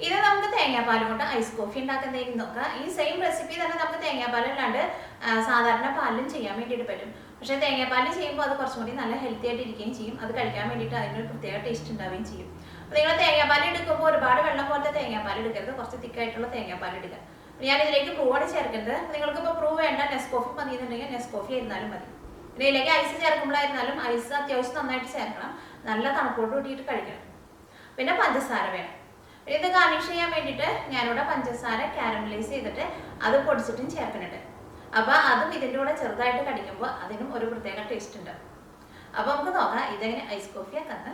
ഇത് നമുക്ക് തേങ്ങാപ്പാൽ കൊണ്ട് ഐസ് കോഫി ഉണ്ടാക്കുന്നതായിരിക്കും നോക്കാം. ഈ സെയിം റെസിപ്പി തന്നെ നമുക്ക് തേങ്ങാപ്പാലല്ലാണ്ട് സാധാരണ പാലിലും ചെയ്യാൻ വേണ്ടിയിട്ട് പറ്റും. പക്ഷേ തേങ്ങാപ്പാലിൽ ചെയ്യുമ്പോൾ അത് കുറച്ചും കൂടി നല്ല ഹെൽത്തി ആയിട്ട് ഇരിക്കുകയും ചെയ്യും. അത് കഴിക്കാൻ വേണ്ടിയിട്ട് അതിനൊരു പ്രത്യേക ടേസ്റ്റ് ഉണ്ടാവുകയും ചെയ്യും. അപ്പോൾ നിങ്ങൾ തേങ്ങാപ്പാൽ എടുക്കുമ്പോൾ ഒരുപാട് വെള്ളം പോലത്തെ തേങ്ങാപ്പാൽ എടുക്കരുത്, കുറച്ച് തിക്കായിട്ടുള്ള തേങ്ങാപ്പാൽ എടുക്കുക. ഞാൻ ഇതിലേക്ക് പ്രൂവാണ് ചേർക്കുന്നത്. നിങ്ങൾക്ക് ഇപ്പോൾ പ്രൂവ് വേണ്ട, നെസ്കോഫി മതി എന്നുണ്ടെങ്കിൽ നെസ്കോഫി ആയിരുന്നാലും മതി. പിന്നെ ഇതിലേക്ക് ഐസ് ചേർക്കുമ്പോഴായിരുന്നാലും ഐസ് അത്യാവശ്യം നന്നായിട്ട് ചേർക്കണം, നല്ല തണുപ്പോട്ട് കൂട്ടിയിട്ട് കഴിക്കണം. പിന്നെ പഞ്ചസാര വേണം. ഇത് ഗാർണിഷ് ചെയ്യാൻ വേണ്ടിയിട്ട് ഞാനിവിടെ പഞ്ചസാര കാരമലൈസ് ചെയ്തിട്ട് അത് പൊടിച്ചിട്ടും ചേർക്കുന്നുണ്ട്. അപ്പോൾ അതും ഇതിൻ്റെ കൂടെ ചെറുതായിട്ട് കടിക്കുമ്പോൾ അതിനും ഒരു പ്രത്യേക ടേസ്റ്റ് ഉണ്ട്. അപ്പോൾ നമുക്ക് നോക്കാം ഇതെങ്ങനെ ഐസ് കോഫി ആക്കുന്നത്.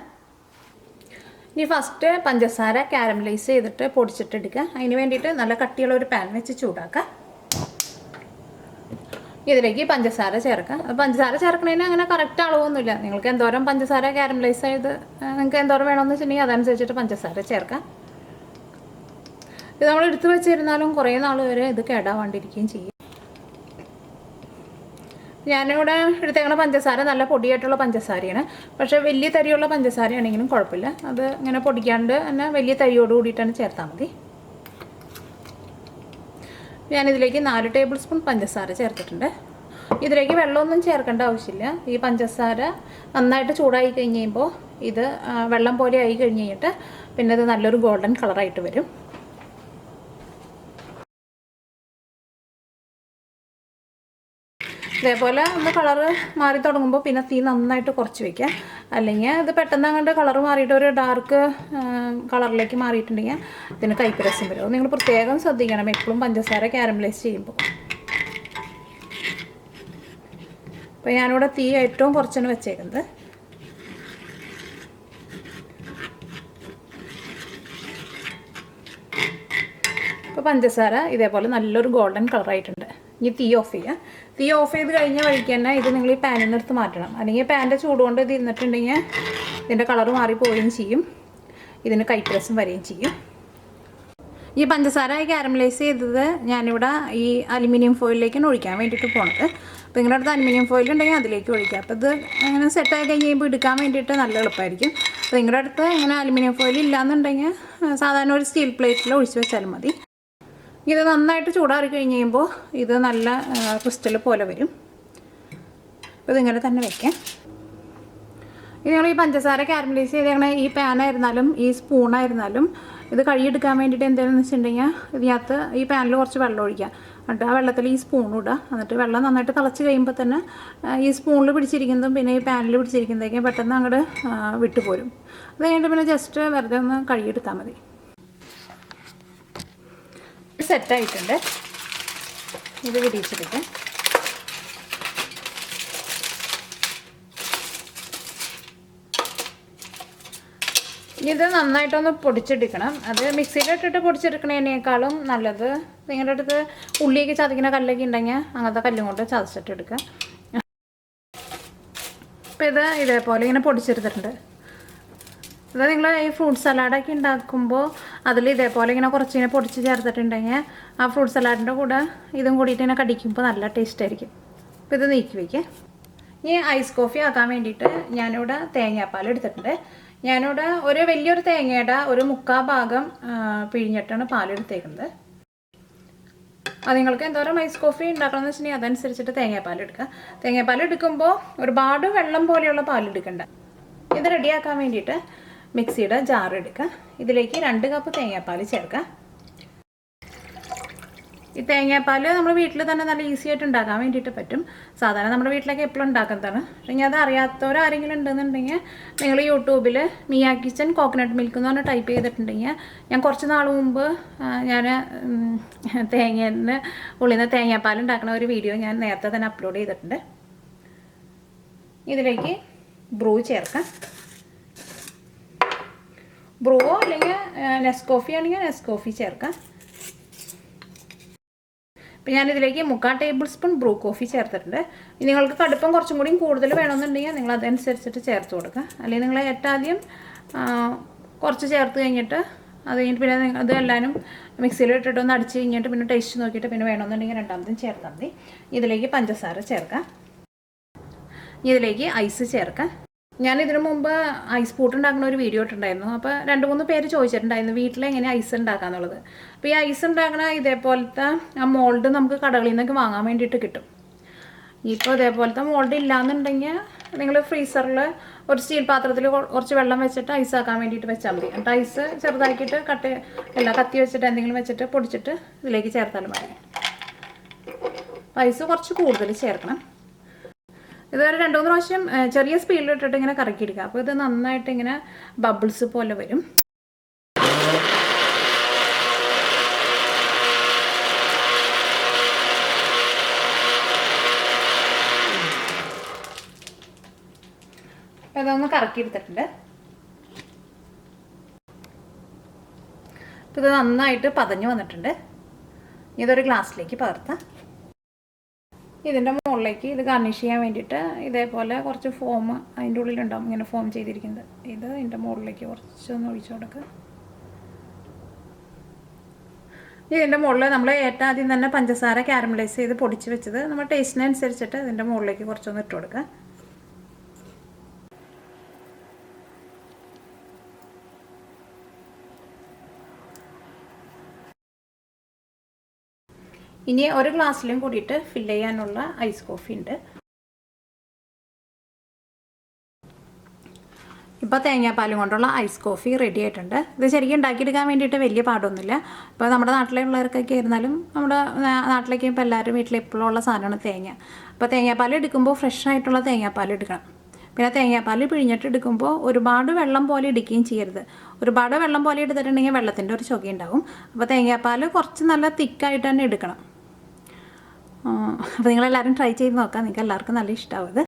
ഇനി ഫസ്റ്റ് പഞ്ചസാര കാരമലൈസ് ചെയ്തിട്ട് പൊടിച്ചിട്ടെടുക്കുക. അതിന് വേണ്ടിയിട്ട് നല്ല കട്ടിയുള്ള ഒരു പാൻ വെച്ച് ചൂടാക്കുക. ഇതിലേക്ക് പഞ്ചസാര ചേർക്കുക. പഞ്ചസാര ചേർക്കണതിന് അങ്ങനെ കറക്റ്റ് അളവൊന്നുമില്ല. നിങ്ങൾക്ക് എന്തോരം പഞ്ചസാര കാരമലൈസ് ചെയ്ത് നിങ്ങൾക്ക് എന്തോരം വേണമെന്ന് വെച്ചിട്ടുണ്ടെങ്കിൽ അതനുസരിച്ചിട്ട് പഞ്ചസാര ചേർക്കാം. ഇത് നമ്മൾ എടുത്തു വെച്ചിരുന്നാലും കുറേ നാൾ വരെ ഇത് കേടാവാണ്ടിരിക്കുകയും ചെയ്യും. ഞാനിവിടെ എടുത്തേക്കണ പഞ്ചസാര നല്ല പൊടിയായിട്ടുള്ള പഞ്ചസാരയാണ്. പക്ഷേ വലിയ തരിയുള്ള പഞ്ചസാരയാണെങ്കിലും കുഴപ്പമില്ല. അത് ഇങ്ങനെ പൊടിക്കാണ്ട് തന്നെ വലിയ തരിയോട് കൂടിയിട്ടാണ് ചേർത്താൽ മതി. ഞാനിതിലേക്ക് 4 ടേബിൾ സ്പൂൺ പഞ്ചസാര ചേർത്തിട്ടുണ്ട്. ഇതിലേക്ക് വെള്ളമൊന്നും ചേർക്കേണ്ട ആവശ്യമില്ല. ഈ പഞ്ചസാര നന്നായിട്ട് ചൂടായി കഴിഞ്ഞ് കഴിയുമ്പോൾ ഇത് വെള്ളം പോലെ ആയി കഴിഞ്ഞ് കഴിഞ്ഞിട്ട് പിന്നെ ഇത് നല്ലൊരു ഗോൾഡൻ കളറായിട്ട് വരും. ഇതേപോലെ ഒന്ന് കളറ് മാറി തുടങ്ങുമ്പോൾ പിന്നെ തീ നന്നായിട്ട് കുറച്ച് വയ്ക്കുക. അല്ലെങ്കിൽ ഇത് പെട്ടെന്ന് അങ്ങോട്ട് കളറ് മാറിയിട്ട് ഒരു ഡാർക്ക് കളറിലേക്ക് മാറിയിട്ടുണ്ടെങ്കിൽ ഇതിന് കയ്പ്പ് രസം വരും. നിങ്ങൾ പ്രത്യേകം ശ്രദ്ധിക്കണം എപ്പോഴും പഞ്ചസാര കാരമലൈസ് ചെയ്യുമ്പോൾ. അപ്പോൾ ഞാനിവിടെ തീ ഏറ്റവും കുറച്ചാണ് വെച്ചേക്കുന്നത്. ഇപ്പോൾ പഞ്ചസാര ഇതേപോലെ നല്ലൊരു ഗോൾഡൻ കളറായിട്ടുണ്ട്. ഇനി തീ ഓഫ് ചെയ്യുക. തീ ഓഫ് ചെയ്ത് കഴിഞ്ഞ വഴിക്ക് തന്നെ ഇത് നിങ്ങൾ ഈ പാനിൽ നിന്ന് എടുത്ത് മാറ്റണം. അല്ലെങ്കിൽ പാനിൻ്റെ ചൂടുകൊണ്ട് ഇത് ഇരുന്നിട്ടുണ്ടെങ്കിൽ ഇതിൻ്റെ കളറ് മാറിപ്പോവുകയും ചെയ്യും, ഇതിന് കയ്പ്പ് രസം വരികയും ചെയ്യും. ഈ പഞ്ചസാര കാരമലൈസ് ചെയ്തത് ഞാനിവിടെ ഈ അലുമിനിയം ഫോയിലിലേക്കാണ് ഒഴിക്കാൻ വേണ്ടിയിട്ട് പോണത്. അപ്പോൾ നിങ്ങളുടെ അടുത്ത് അലുമിനിയം ഫോയിൽ ഉണ്ടെങ്കിൽ അതിലേക്ക് ഒഴിക്കുക. അപ്പോൾ ഇത് അങ്ങനെ സെറ്റായി കഴിഞ്ഞ് കഴിയുമ്പോൾ എടുക്കാൻ വേണ്ടിയിട്ട് നല്ല എളുപ്പമായിരിക്കും. അപ്പോൾ നിങ്ങളുടെ അടുത്ത് ഇങ്ങനെ അലുമിനിയം ഫോയിൽ ഇല്ലയെന്നുണ്ടെങ്കിൽ സാധാരണ ഒരു സ്റ്റീൽ പ്ലേറ്റിൽ ഒഴിച്ച് വെച്ചാലും മതി. ഇത് നന്നായിട്ട് ചൂടാറി കഴിഞ്ഞ് കഴിയുമ്പോൾ ഇത് നല്ല ക്രിസ്റ്റൽ പോലെ വരും. അപ്പോൾ ഇതിങ്ങനെ തന്നെ വയ്ക്കാം. ഇത് നിങ്ങൾ ഈ പഞ്ചസാര കാരമലൈസ് ചെയ്തേക്കണ ഈ പാനായിരുന്നാലും ഈ സ്പൂണായിരുന്നാലും ഇത് കഴുകിയെടുക്കാൻ വേണ്ടിയിട്ട് എന്താണെന്ന് വെച്ചിട്ടുണ്ടെങ്കിൽ ഇതിനകത്ത് ഈ പാനിൽ കുറച്ച് വെള്ളം ഒഴിക്കുക. എന്നിട്ട് ആ വെള്ളത്തിൽ ഈ സ്പൂൺ ഇടുക. എന്നിട്ട് വെള്ളം നന്നായിട്ട് തിളച്ച് കഴിയുമ്പോൾ തന്നെ ഈ സ്പൂണിൽ പിടിച്ചിരിക്കുന്നതും പിന്നെ ഈ പാനിൽ പിടിച്ചിരിക്കുന്നതൊക്കെ പെട്ടെന്ന് അങ്ങോട്ട് വിട്ടുപോരും. അത് കഴിഞ്ഞിട്ട് പിന്നെ ജസ്റ്റ് വെറുതെ ഒന്ന് കഴുകിയെടുത്താൽ മതി. സെറ്റായിട്ടുണ്ട്. ഇത് വിരിയിച്ചെടുക്കാം. ഇത് നന്നായിട്ടൊന്ന് പൊടിച്ചെടുക്കണം. അത് മിക്സിയിലിട്ടിട്ട് പൊടിച്ചെടുക്കണതിനേക്കാളും നല്ലത് നിങ്ങളുടെ അടുത്ത് ഉള്ളിയൊക്കെ ചതയ്ക്കുന്ന കല്ലൊക്കെ ഉണ്ടെങ്കിൽ അങ്ങനത്തെ കല്ലും കൊണ്ട് ചതച്ചിട്ടെടുക്കുക. അപ്പോൾ ഇത് ഇതേപോലെ ഇങ്ങനെ പൊടിച്ചെടുത്തിട്ടുണ്ട്. അത് നിങ്ങൾ ഈ ഫ്രൂട്ട് സലാഡൊക്കെ ഉണ്ടാക്കുമ്പോൾ അതിൽ ഇതേപോലെ ഇങ്ങനെ കുറച്ചിങ്ങനെ പൊടിച്ച് ചേർത്തിട്ടുണ്ടെങ്കിൽ ആ ഫ്രൂട്ട് സലാഡിൻ്റെ കൂടെ ഇതും കൂടിയിട്ട് ഇങ്ങനെ കടിക്കുമ്പോൾ നല്ല ടേസ്റ്റ് ആയിരിക്കും. അപ്പോൾ ഇത് നീക്കി വയ്ക്കുക. ഇനി ഐസ് കോഫി ആക്കാൻ വേണ്ടിയിട്ട് ഞാനിവിടെ തേങ്ങാപ്പാൽ എടുത്തിട്ടുണ്ട്. ഞാനിവിടെ ഒരു വലിയൊരു തേങ്ങയുടെ ഒരു 3/4 ഭാഗം പിഴിഞ്ഞിട്ടാണ് പാലെടുത്തേക്കുന്നത്. അത് നിങ്ങൾക്ക് എന്തോരം ഐസ് കോഫി ഉണ്ടാക്കണമെന്ന് വെച്ചിട്ടുണ്ടെങ്കിൽ അതനുസരിച്ചിട്ട് തേങ്ങാപ്പാൽ എടുക്കുക. തേങ്ങാപ്പാൽ എടുക്കുമ്പോൾ ഒരുപാട് വെള്ളം പോലെയുള്ള പാലെടുക്കണ്ട. ഇത് റെഡിയാക്കാൻ വേണ്ടിയിട്ട് മിക്സിയുടെ ജാർ എടുക്കുക. ഇതിലേക്ക് 2 കപ്പ് തേങ്ങാപ്പാൽ ചേർക്കുക. ഈ തേങ്ങാപ്പാൽ നമ്മൾ വീട്ടിൽ തന്നെ നല്ല ഈസി ആയിട്ട് ഉണ്ടാക്കാൻ വേണ്ടിയിട്ട് പറ്റും. സാധാരണ നമ്മുടെ വീട്ടിലൊക്കെ എപ്പോഴും ഉണ്ടാക്കുന്നതാണ്. അല്ലെങ്കിൽ അത് അറിയാത്തവരാരെങ്കിലും ഉണ്ടെന്നുണ്ടെങ്കിൽ നിങ്ങൾ യൂട്യൂബിൽ മിയ കിച്ചൻ കോക്കനട്ട് മിൽക്ക് എന്ന് പറഞ്ഞാൽ ടൈപ്പ് ചെയ്തിട്ടുണ്ടെങ്കിൽ ഞാൻ കുറച്ച് നാൾ മുമ്പ് ഞാൻ തേങ്ങേൻ്റെ ഉള്ളിൽ നിന്ന് തേങ്ങാപ്പാൽ ഉണ്ടാക്കുന്ന ഒരു വീഡിയോ ഞാൻ നേരത്തെ തന്നെ അപ്ലോഡ് ചെയ്തിട്ടുണ്ട്. ഇതിലേക്ക് ബ്രൂ ചേർക്കാം. ബ്രൂവോ അല്ലെങ്കിൽ നെസ്കോഫി ആണെങ്കിൽ നെസ്കോഫി ചേർക്കാം. അപ്പോൾ ഞാനിതിലേക്ക് 3/4 ടേബിൾ സ്പൂൺ ബ്രൂ കോഫി ചേർത്തിട്ടുണ്ട്. നിങ്ങൾക്ക് കടുപ്പം കുറച്ചും കൂടി കൂടുതൽ വേണമെന്നുണ്ടെങ്കിൽ നിങ്ങൾ അതനുസരിച്ചിട്ട് ചേർത്ത് കൊടുക്കുക. അല്ലെങ്കിൽ നിങ്ങൾ ആദ്യം കുറച്ച് ചേർത്ത് കഴിഞ്ഞിട്ട് അത് കഴിഞ്ഞിട്ട് പിന്നെ അത് എല്ലാവരും മിക്സിയിൽ ഇട്ടിട്ടൊന്ന് അടിച്ച് കഴിഞ്ഞിട്ട് പിന്നെ ടേസ്റ്റ് നോക്കിയിട്ട് പിന്നെ വേണമെന്നുണ്ടെങ്കിൽ രണ്ടാമതും ചേർത്താൽ മതി. ഇതിലേക്ക് പഞ്ചസാര ചേർക്കാം. ഇതിലേക്ക് ഐസ് ചേർക്കാം. ഞാൻ ഇതിനു മുമ്പ് ഐസ് പൂട്ട് ഉണ്ടാക്കുന്ന ഒരു വീഡിയോ ഇട്ടുണ്ടായിരുന്നു. അപ്പോൾ 2-3 പേര് ചോദിച്ചിട്ടുണ്ടായിരുന്നു വീട്ടിൽ എങ്ങനെ ഐസ് ഉണ്ടാക്കാന്നുള്ളത്. അപ്പോൾ ഈ ഐസ് ഉണ്ടാക്കണ ഇതേപോലത്തെ ആ മോൾഡ് നമുക്ക് കടകളിൽ നിന്നൊക്കെ വാങ്ങാൻ വേണ്ടിയിട്ട് കിട്ടും. ഇപ്പോൾ ഇതേപോലത്തെ മോൾഡ് ഇല്ലയെന്നുണ്ടെങ്കിൽ നിങ്ങൾ ഫ്രീസറിൽ ഒരു സ്റ്റീൽ പാത്രത്തിൽ കുറച്ച് വെള്ളം വെച്ചിട്ട് ഐസ് ആക്കാൻ വേണ്ടിയിട്ട് വെച്ചാൽ മതി. എന്നിട്ട് ഐസ് ചെറുതാക്കിയിട്ട് കത്തി വെച്ചിട്ട് എന്തെങ്കിലും വെച്ചിട്ട് പൊടിച്ചിട്ട് ഇതിലേക്ക് ചേർത്താലും മതി. ഐസ് കുറച്ച് കൂടുതൽ ചേർക്കണം. ഇതൊരു 2-3 പ്രാവശ്യം ചെറിയ സ്പീഡിലിട്ടിട്ട് ഇങ്ങനെ കറക്കിയെടുക്കുക. അപ്പോൾ ഇത് നന്നായിട്ട് ഇങ്ങനെ ബബിൾസ് പോലെ വരും. അപ്പോൾ ഇതൊന്ന് കറക്കിയെടുത്തിട്ടുണ്ട്. അപ്പോൾ ഇത് നന്നായിട്ട് പതഞ്ഞ് വന്നിട്ടുണ്ട്. ഇതൊരു ഗ്ലാസ്സിലേക്ക് പകർത്താം. ഇതിൻ്റെ മുകളിലേക്ക് ഇത് ഗാർണിഷ് ചെയ്യാൻ വേണ്ടിയിട്ട് ഇതേപോലെ കുറച്ച് ഫോം അതിൻ്റെ ഉള്ളിലുണ്ടാവും, ഇങ്ങനെ ഫോം ചെയ്തിരിക്കുന്നത്. ഇത് ഇതിൻ്റെ മുകളിലേക്ക് കുറച്ചൊന്ന് ഒഴിച്ചു കൊടുക്കുക. ഇതിൻ്റെ മുകളിൽ നമ്മൾ ഏറ്റവും ആദ്യം തന്നെ പഞ്ചസാര കാരമലൈസ് ചെയ്ത് പൊടിച്ച് വെച്ചത് നമ്മൾ ടേസ്റ്റിനനുസരിച്ചിട്ട് ഇതിൻ്റെ മുകളിലേക്ക് കുറച്ചൊന്ന് ഇട്ട് കൊടുക്കുക. ഇനി ഒരു ഗ്ലാസ്സിലും കൂടിയിട്ട് ഫില്ല് ചെയ്യാനുള്ള ഐസ് കോഫി ഉണ്ട്. ഇപ്പോൾ തേങ്ങാപ്പാലും കൊണ്ടുള്ള ഐസ് കോഫി റെഡി ആയിട്ടുണ്ട്. ഇത് ശരിക്കും ഉണ്ടാക്കിയെടുക്കാൻ വേണ്ടിയിട്ട് വലിയ പാടൊന്നുമില്ല. ഇപ്പോൾ നമ്മുടെ നാട്ടിലുള്ളവർക്കൊക്കെ ആയിരുന്നാലും നമ്മുടെ നാട്ടിലേക്ക് ഇപ്പോൾ എല്ലാവരും വീട്ടിൽ എപ്പോഴും ഉള്ള സാധനമാണ് തേങ്ങ. അപ്പോൾ തേങ്ങാപ്പാൽ എടുക്കുമ്പോൾ ഫ്രഷ് ആയിട്ടുള്ള തേങ്ങാപ്പാൽ എടുക്കണം. പിന്നെ തേങ്ങാപ്പാൽ പിഴിഞ്ഞിട്ട് എടുക്കുമ്പോൾ ഒരുപാട് വെള്ളം പോലെ എടുക്കുകയും ചെയ്യരുത്. ഒരുപാട് വെള്ളം പോലെ എടുത്തിട്ടുണ്ടെങ്കിൽ വെള്ളത്തിൻ്റെ ഒരു ചുവയുണ്ടാവും. അപ്പോൾ തേങ്ങാപ്പാൽ കുറച്ച് നല്ല തിക്കായിട്ട് തന്നെ എടുക്കണം. അപ്പോൾ നിങ്ങളെല്ലാവരും ട്രൈ ചെയ്ത് നോക്കാം. നിങ്ങൾക്ക് എല്ലാവർക്കും നല്ല ഇഷ്ടമാവും ഇത്.